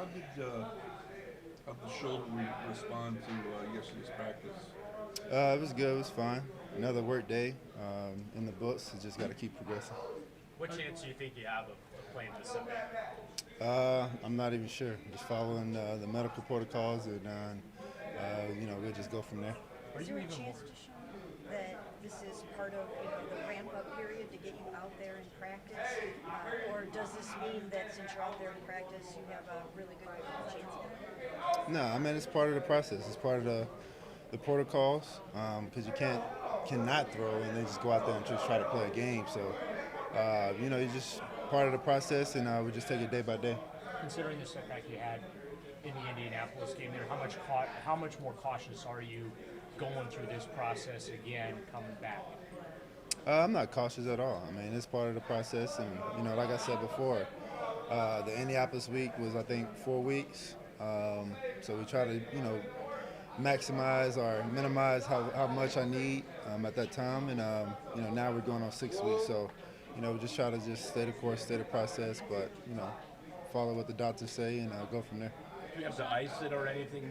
How did the shoulder respond to yesterday's practice? It was good. It was fine. Another work day in the books. You just got to keep progressing. What chance do you think you have of playing this Sunday? I'm not even sure. Just following the medical protocols, and we'll just go from there. Are Is you there a even more? chance, Deshaun, that this is part of the ramp-up period to get you out there in practice, or does this mean that since you're out there in practice, you have a really good chance at it? No, I mean it's part of the process. It's part of the protocols because you cannot throw and then just go out there and just try to play a game. So it's just part of the process, and we just take it day by day. Considering the setback you had in the Indianapolis game there, how much more cautious are you going through this process again, coming back? I'm not cautious at all. I mean, it's part of the process, and like I said before, the Indianapolis week was I think 4 weeks. So we try to maximize or minimize how much I need at that time, and now we're going on 6 weeks. So we just try to just stay the course, stay the process, but follow what the doctors say and go from there. Do you have to ice it or anything?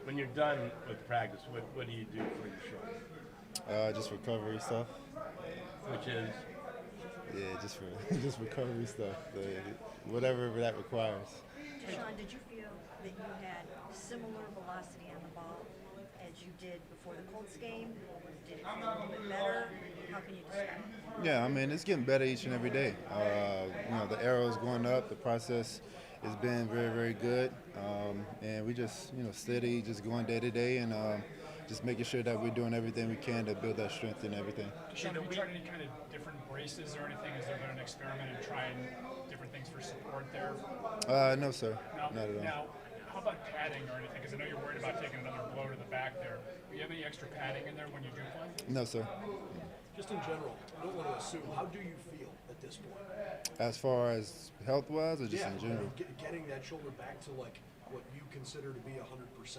When you're done with practice, what do you do for your shoulder? Just recovery stuff. Which is Yeah, just for just recovery stuff. Whatever that requires. Deshaun, did you feel that you had similar velocity on the ball as you did before the Colts game? Did it feel a little bit better? How can you describe it? Yeah, I mean it's getting better each and every day. The arrow is going up. The process has been very, very good, and we just steady, just going day to day, and just making sure that we're doing everything we can to build that strength and everything. Sean, have you tried any kind of different braces or anything? Has there been an experiment in trying different things for support there? No, sir, Now, not at all. now, how about padding or anything? Because I know you're worried about taking another blow to the back there. Do you have any extra padding in there when you do play? No, sir. Just in general, I don't want to assume. How do you feel at this point? As far as health-wise, or just in general? Getting that shoulder back to like what you consider to be 100%.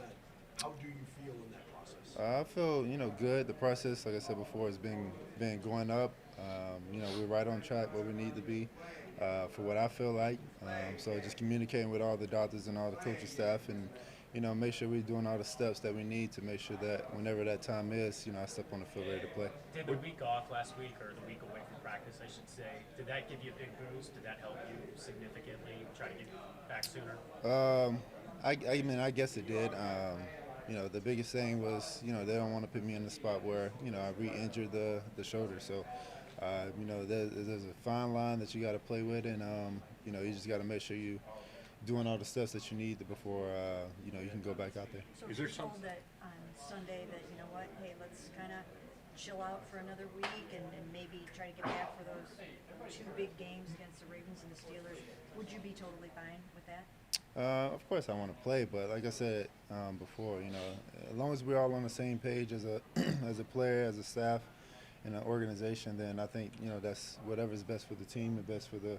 How do you feel in that process? I feel good. The process, like I said before, has been going up. We're right on track where we need to be for what I feel like. So just communicating with all the doctors and all the coaching staff, and make sure we're doing all the steps that we need to make sure that whenever that time is, I step on the field ready to play. Did the week off last week, or the week away from practice, I should say, did that give you a big boost? Did that help you significantly try to get back sooner? I mean, I guess it did. The biggest thing was, they don't want to put me in the spot where, I re-injured the shoulder. So, there's a fine line that you got to play with, and, you just got to make sure you doing all the steps that you need before, you can go back out there. So Is you're there told some- that on Sunday that, you know what, hey, let's kind of chill out for another week and maybe try to get back for those two big games against the Ravens and the Steelers. Would you be totally fine with that? Of course, I want to play, but like I said before, as long as we're all on the same page as a as a player, as a staff, and an organization, then I think that's whatever's best for the team and best for the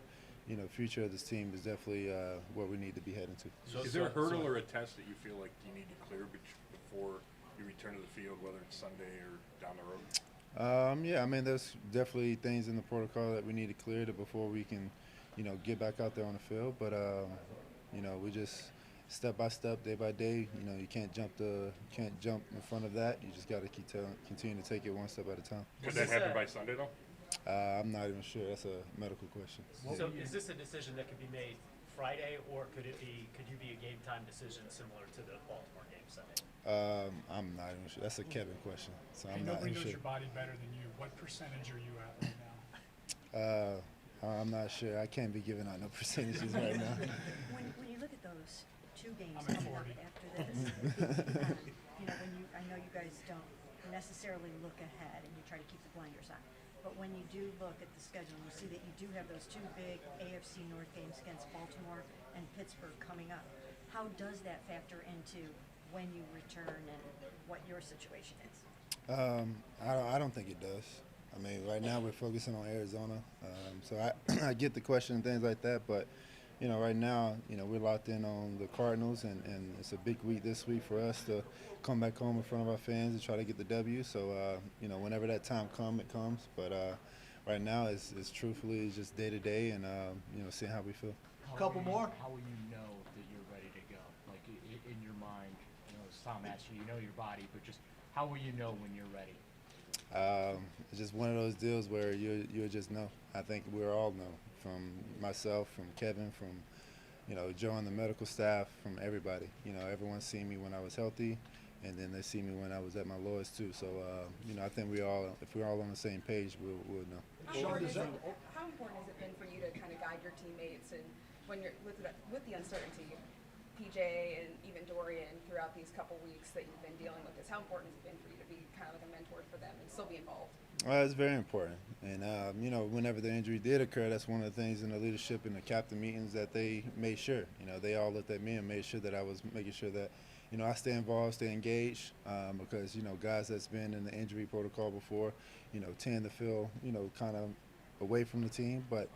future of this team is definitely what we need to be heading to. is there a hurdle or a test that you feel like you need to clear before you return to the field, whether it's Sunday or down the road? Yeah, I mean, there's definitely things in the protocol that we need to clear before we can, get back out there on the field. But we just step by step, day by day. You can't jump in front of that. You just got to continue to take it one step at a time. Could that happen by Sunday though? I'm not even sure. That's a medical question. So is this a decision that could be made Friday, or could you be a game time decision similar to the Baltimore game Sunday? I'm not even sure. That's a Kevin question, so I'm And not nobody even knows sure. your body better than you. What percentage are you at right now? I'm not sure. I can't be giving out no percentages right now. When you look at those two games I'm at coming up 40. after this, I know you guys don't necessarily look ahead and you try to keep the blinders on. But when you do look at the schedule, you see that you do have those two big AFC North games against Baltimore and Pittsburgh coming up. How does that factor into when you return and what your situation is? I don't think it does. I mean, right now we're focusing on Arizona, so I get the question and things like that. But right now, we're locked in on the Cardinals, and it's a big week this week for us to come back home in front of our fans and try to get the W. So whenever that time comes, it comes. But right now, it's truthfully it's just day to day, and seeing how we feel. Couple more. How will you know that you're ready Tom asked you, you know your body, but just how will you know when you're ready? It's just one of those deals where you'll just know. I think we'll all know, from myself, from Kevin, from Joe and the medical staff, from everybody. Everyone's seen me when I was healthy, and then they see me when I was at my lowest too. So I think if we're all on the same page, we'll know. How important has it been for you to kind of guide your teammates, and when you're with the uncertainty, PJ and even Dorian, throughout these couple weeks that you've been dealing with this, how important has it been for you to be kind of like a mentor for them and still be involved? It's very important, and whenever the injury did occur, that's one of the things in the leadership and the captain meetings that they made sure. They all looked at me and made sure that I was making sure that I stay involved, stay engaged, because guys that's been in the injury protocol before, tend to feel kind of away from the team, but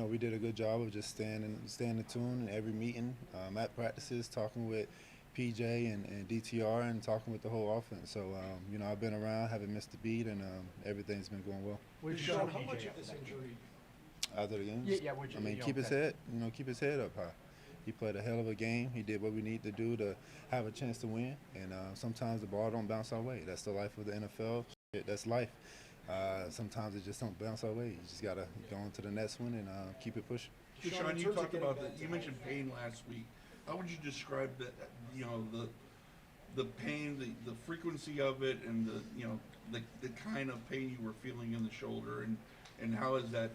we did a good job of just staying in tune in every meeting, at practices, talking with PJ and DTR, and talking with the whole offense. So, I've been around, haven't missed a beat, and everything's been going well. Deshaun, how much of this injury? After the game, Yeah, keep his head, keep his head up high. He played a hell of a game. He did what we need to do to have a chance to win. And sometimes the ball don't bounce our way. That's the life of the NFL. That's life. Sometimes it just don't bounce our way. You just gotta go on to the next one and keep it pushing. Deshaun, you talked about that. You mentioned pain last week. How would you describe that? The pain, the frequency of it, and the kind of pain you were feeling in the shoulder, and how has that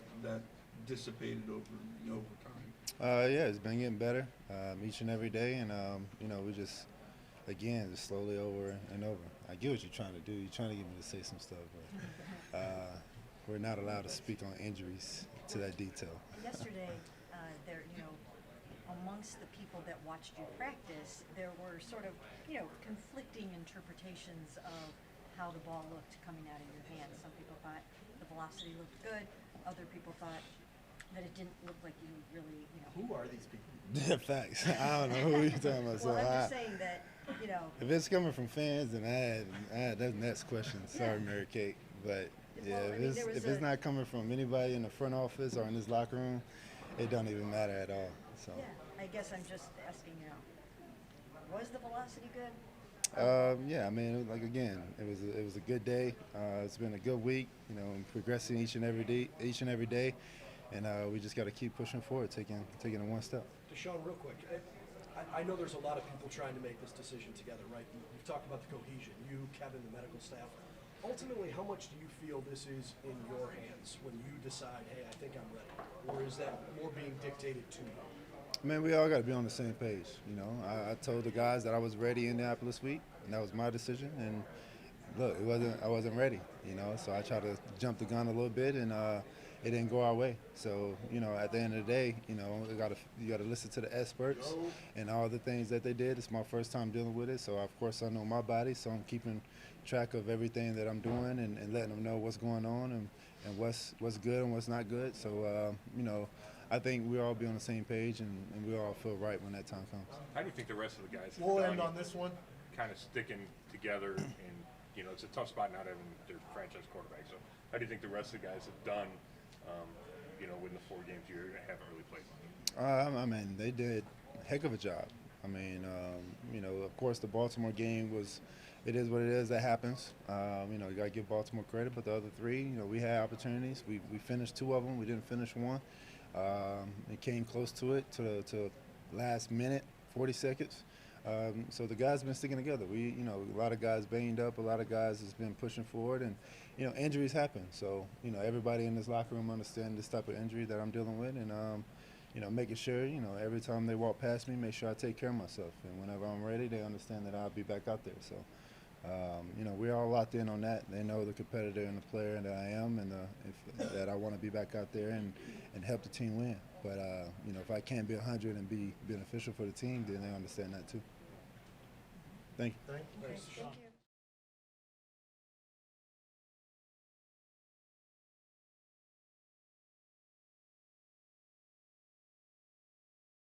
dissipated over time? Yeah, it's been getting better each and every day, and we just slowly over and over. I get what you're trying to do. You're trying to get me to say some stuff, but we're not allowed to speak on injuries to that detail. Yesterday, amongst the people that watched you practice, there were sort of, conflicting interpretations of how the ball looked coming out of your hands. Some people thought the velocity looked good. Other people thought that it didn't look like you really, Who are these people? Facts. I don't know who you're talking about. Well, I'm just saying that, if it's coming from fans, then that's the next question. Sorry, Mary Kate. But yeah, Well, if it's not coming from anybody in the front office or in this locker room, it don't even matter at all. So. yeah, I guess I'm just asking, was the velocity good? Yeah, I mean, it was a good day. It's been a good week, progressing each and every day, and we just got to keep pushing forward, taking it one step. Deshaun, real quick, I know there's a lot of people trying to make this decision together, right? You've talked about the cohesion, you, Kevin, the medical staff. Ultimately, how much do you feel this is in your hands when you decide, hey, I think I'm ready? Or is that more being dictated to you? Man, we all got to be on the same page. I told the guys that I was ready in Indianapolis week, and that was my decision. And look, I wasn't ready. So I tried to jump the gun a little bit, and it didn't go our way. So at the end of the day, you got to listen to the experts and all the things that they did. It's my first time dealing with it, so of course I know my body. So I'm keeping track of everything that I'm doing and letting them know what's going on and what's good and what's not good. So I think we all be on the same page, and we all feel right when that time comes. How do you think the rest of the guys have We'll done end on this one. kind of sticking together, and it's a tough spot not having their franchise quarterback. So how do you think the rest of the guys have done, in the 4 games you haven't really played? I mean, they did a heck of a job. I mean, of course the Baltimore game it is what it is. That happens. You got to give Baltimore credit, but the other 3, we had opportunities. We finished 2 of them. We didn't finish 1. It came close to it to last minute, 40 seconds. So the guys have been sticking together. A lot of guys banged up. A lot of guys has been pushing forward, and injuries happen. So everybody in this locker room understands this type of injury that I'm dealing with, and making sure every time they walk past me, make sure I take care of myself. And whenever I'm ready, they understand that I'll be back out there. So. We're all locked in on that. They know the competitor and the player that I am, and that I want to be back out there and help the team win. But if I can't be 100 and be beneficial for the team, then they understand that too. Thank you. Thank you. Thank you.